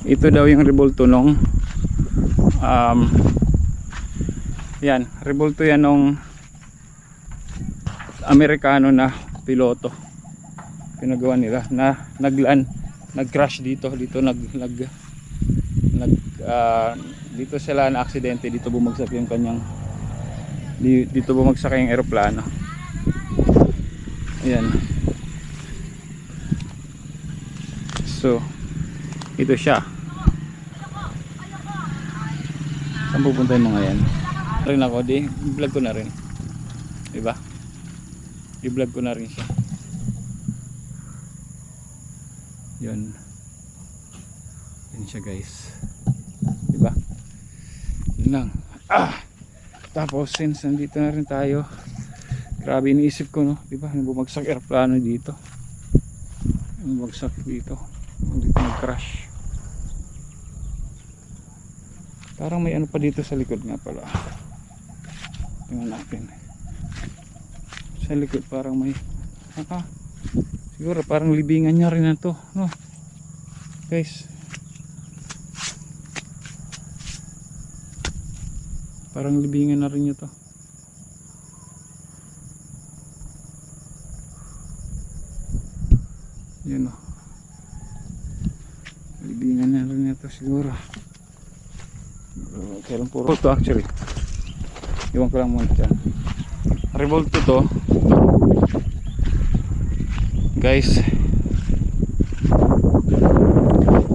Ito daw yung rebulto nung yan, rebulto yan nung Amerikano na piloto. Pinagawa nila na nag-crash dito dito sila na aksidente, dito bumagsak yung kanyang dito bumagsak yung eroplano. Ayan. So ito siya. Saan pupunta yung mga yan? Rin ako, i-vlog ko na rin. Diba? I-vlog ko na rin siya. Yun. Yun siya guys. Diba? Yun lang. Tapos since nandito na rin tayo, grabe iniisip ko, no? Diba? Bumagsak aeroplano dito. Bumagsak dito. Dito nag-crash. Parang may ano pa dito sa likod nga pala. Tingnan natin. Sa likod parang may siguro parang libingan niya rin na to, no? Guys, parang libingan na rin niya to. Yun, no? Libingan na rin niya to siguro. Kailan puro to actually. Iwan ko lang muna dyan. Revolto to guys.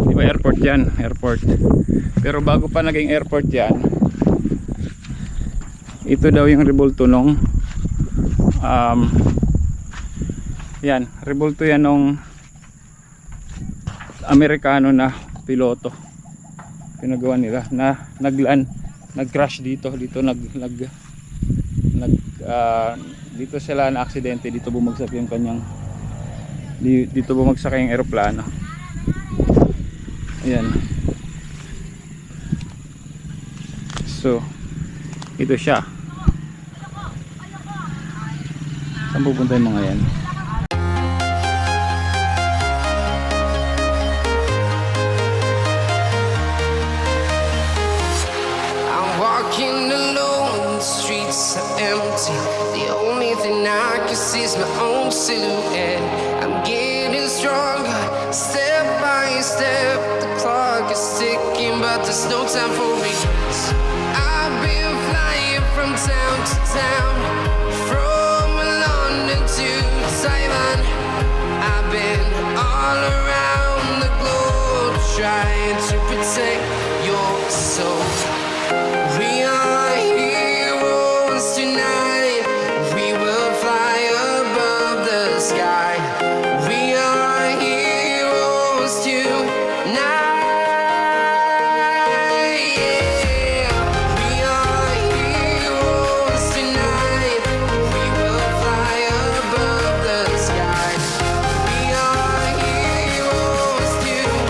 Diba airport yan? Airport. Pero bago pa naging airport yan, ito daw yung revolto nung yan, revolto yan nung Amerikano na piloto. Pinagawa nila na nag-crash dito dito sila na aksidente, dito bumagsak yung kanyang dito bumagsak yung eroplano. Ayan. So ito siya. Saan pupunta yung mga yan? Walking alone, the streets are empty. The only thing I can see is my own silhouette. I'm getting stronger, step by step. The clock is ticking, but there's no time for regrets. I've been flying from town to town, from London to Taiwan. I've been all around the globe, trying to protect your soul. We are heroes tonight. We will fly above the sky. We are heroes tonight. Yeah. We are heroes tonight. We will fly above the sky. We are heroes tonight.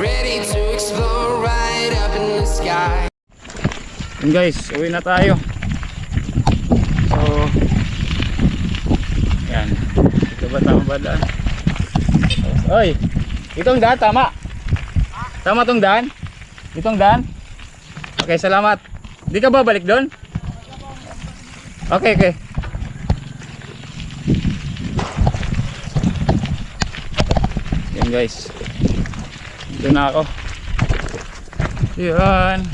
Ready to explore right up in the sky. And guys, uwi na tayo. So yan. Ito ba tama ba daan? Oy, itong daan tama. Tama tong daan? Itong daan? Okay, salamat. Di ka ba balik doon? Okay, okay. Yan guys. Dito na ako. Yan.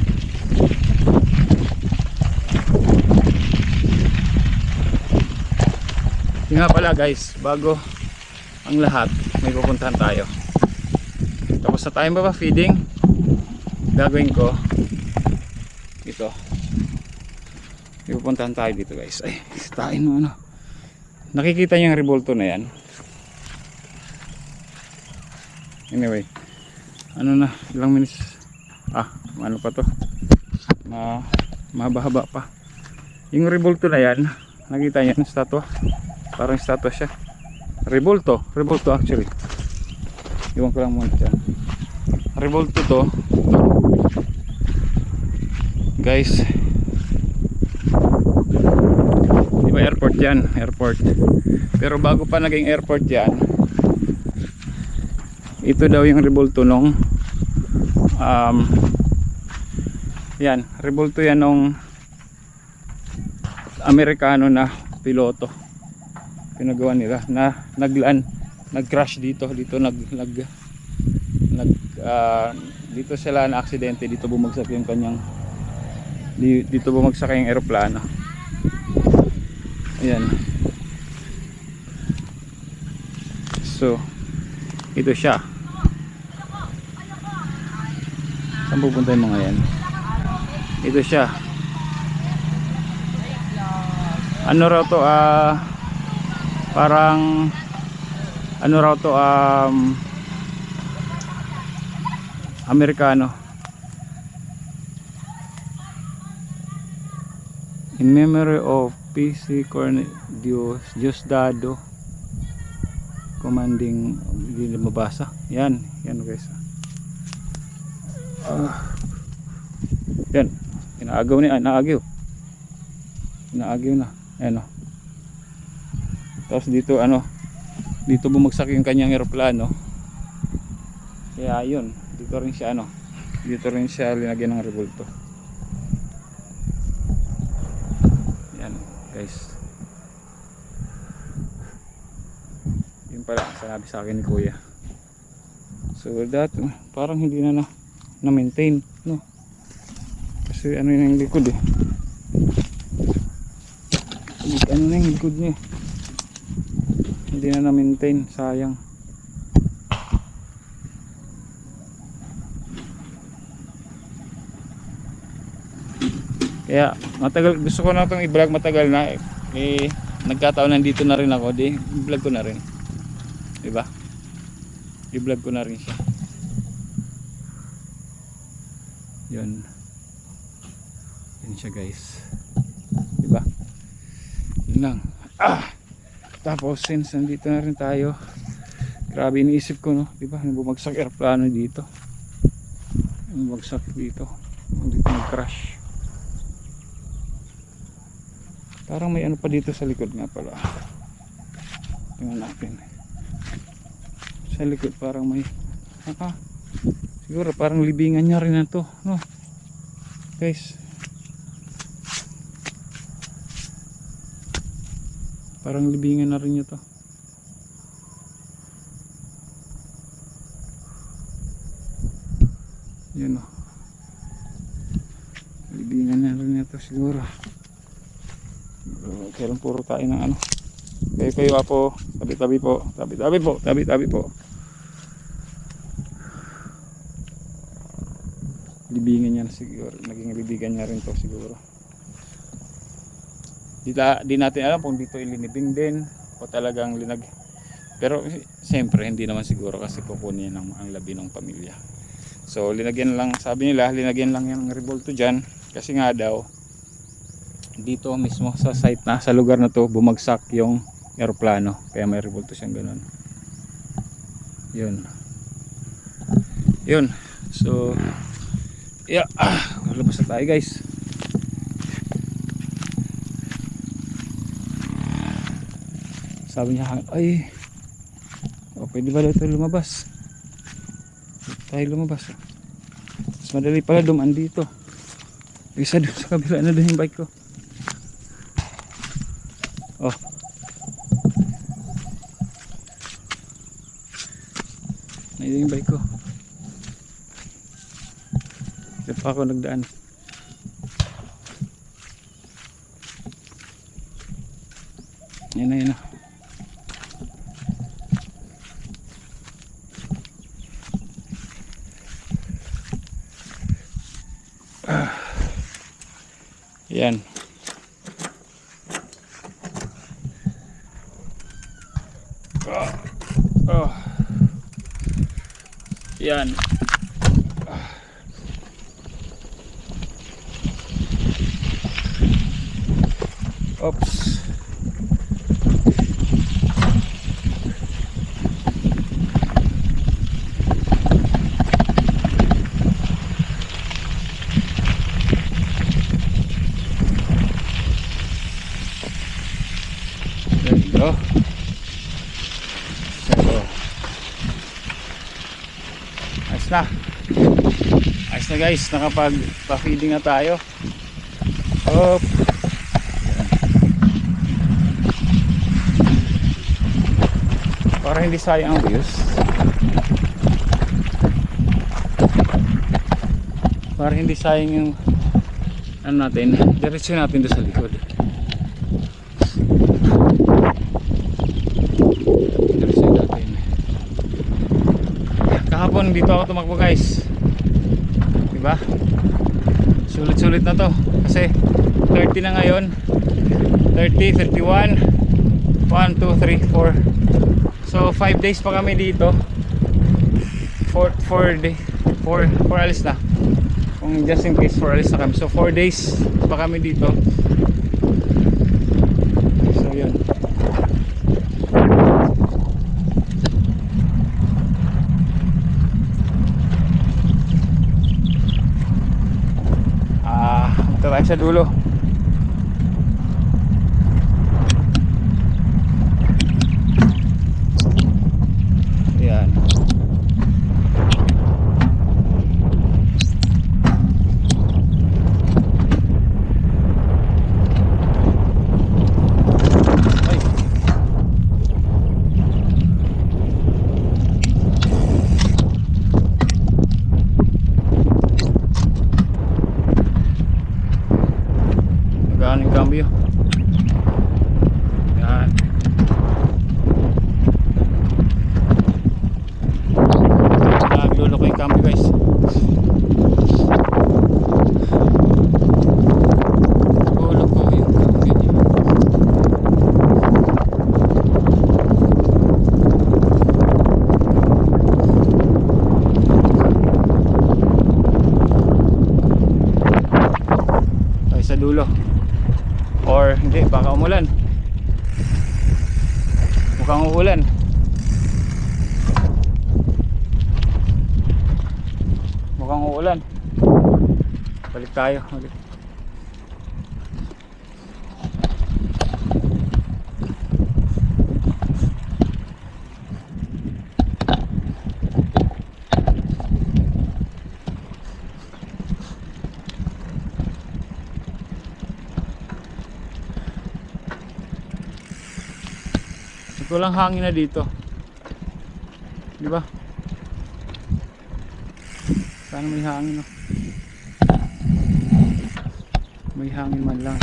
Yung nga pala guys, bago ang lahat, may pupuntahan tayo. Tapos na tayo ba feeding? Gagawin ko ito. May pupuntahan tayo dito guys. Ay, sitain mo ano. Nakikita niyo yung revolto na yan. Anyway, ano na, ilang minutes, ano pa to, mahaba-haba pa yung revolto na yan. Nakita niyo yung statwa? Parang statwa siya. Revolto actually. Iwan ko lang muna dyan. Revolto to. Guys. Di ba airport yan? Airport. Pero bago pa naging airport yan, ito daw yung revolto nung yan, revolto yan nung Amerikano na piloto. Pinagawa nila na nag-crash dito dito sila na aksidente, dito bumagsak yung kanyang dito bumagsak yung eroplano. Ayan. So ito siya. Saan pupunta yung mga yan? Ito siya. Ano raw to? Parang ano raw to? Amerikano. In memory of PC Diosdado, commanding, hindi na mabasa. Yan guys. Yan. Inaagaw na. Ayan o. Tapos dito dito bumagsak yung kanyang eroplano. Kaya yun, dito rin siya linagyan ng revolto. Yan guys. Yun pala ang sinabi sa akin ni Kuya. So that parang hindi na maintain, no? Kasi ano yun yung likod eh. Ano na yung likod niya. Hindi na maintain, sayang. Kaya matagal, gusto ko na itong i-vlog, matagal na nagkataon nandito na rin ako, i-vlog ko na rin, diba? I-vlog ko na rin siya. Yun siya guys, diba? Yun lang. Tapos since nandito na rin tayo, grabe iniisip ko, no, diba? Bumagsak airplano dito, bumagsak dito nag-crash. Parang may ano pa dito sa likod nga pala. Tingnan natin. Sa likod parang may siguro parang libingan niya rin na to, no? Guys. Parang libingan na rin niya to. Yun o. Libingan na rin niya to siguro. Kailan puro tayo ng kayo po, tabi-tabi po. Libingan niya siguro, naging libingan niya rin to siguro. Di natin alam kung dito ilinibing din o talagang linag. Pero siyempre hindi naman siguro kasi kukunin ang labi ng pamilya. So linagyan lang, sabi nila linagyan lang yung revolto dyan kasi nga daw dito mismo sa site na, sa lugar na to bumagsak yung eroplano, kaya may revolto siyang ganun. Yun. So yeah, labas na tayo guys. Sabi niya, ay pwede ba ito lumabas? Tayo lumabas. Mas madali pala dumaan dito. Isa doon sa kabila na doon yung bike ko. Oh. Ayun yung bike ko. Diyan pa ako nagdaan. Yan na. Yan. Yan. Oops. So, ayos na. Ayos na guys, nakapag-feeding na tayo. Op. Para hindi sayang ang views. Para hindi sayang yung ano natin, diretso natin doon sa likod. Diretso natin. Kahapon dito ako tumakbo guys. Diba? Sulit-sulit na to. Kasi 30 na ngayon. 30, 31, 1, 2, 3, 4. So 5 days pa kami dito. 4 alis na. Kung just in case 4 alis na kami. So 4 days pa kami dito. So yun. Punta tayo sa dulo. Yan. Ay. Magaan yung cambio. Yan. Naglolo ko yung cambio guys. Naglolo ko yung cambio niya. Tayo sa dulo. Or hindi, baka umulan. Mukhang uulan. Mukhang uulan. Balik tayo ulit. Walang hangin na dito. Di ba? Sana may hangin, no? May hangin man lang.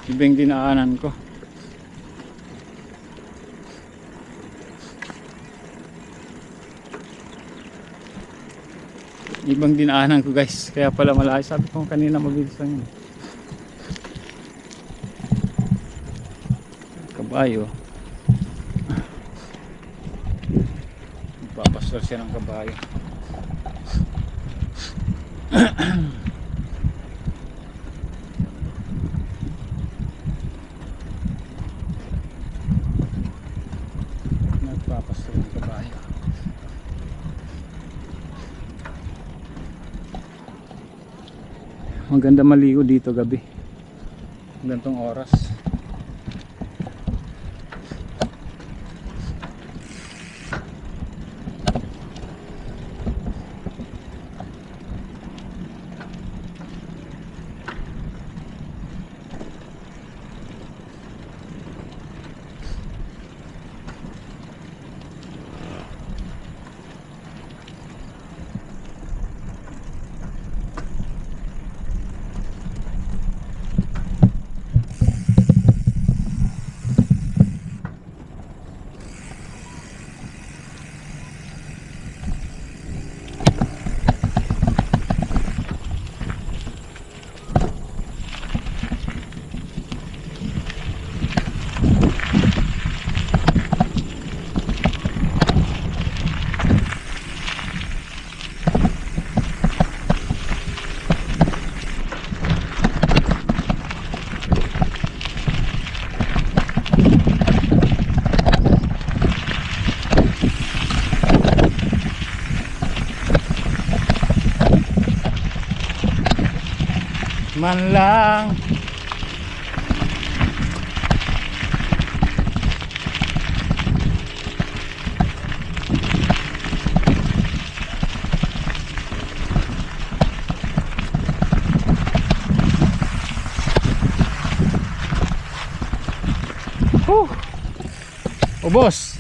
Iba yung dinaanan ko. Ibang dinaanan ko guys. Kaya pala malayo. Sabi ko kanina mabilis lang yun. Kabayo. Magpapastor siya ng kabayo. Nagpapastor ng kabayo. Maganda maligo dito gabi. gantong oras. Man lang ubos.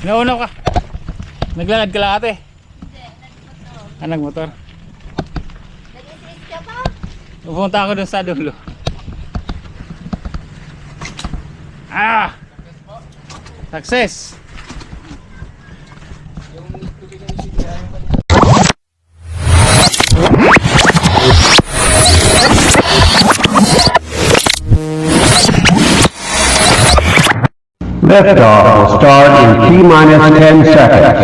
Nauna ka. Naglalad ka lang ate. Hindi, nagmotor. Nagmotor. Nag-stress ka pa? Pupunta ako dun sa dulo. Ah! Success! Liftoff will start in T-minus 10 seconds.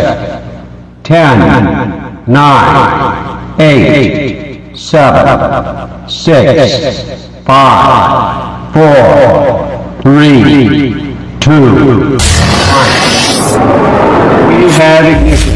10, 9, 8, 7, 6, 5, 4, 3, 2, 1. We have ignition.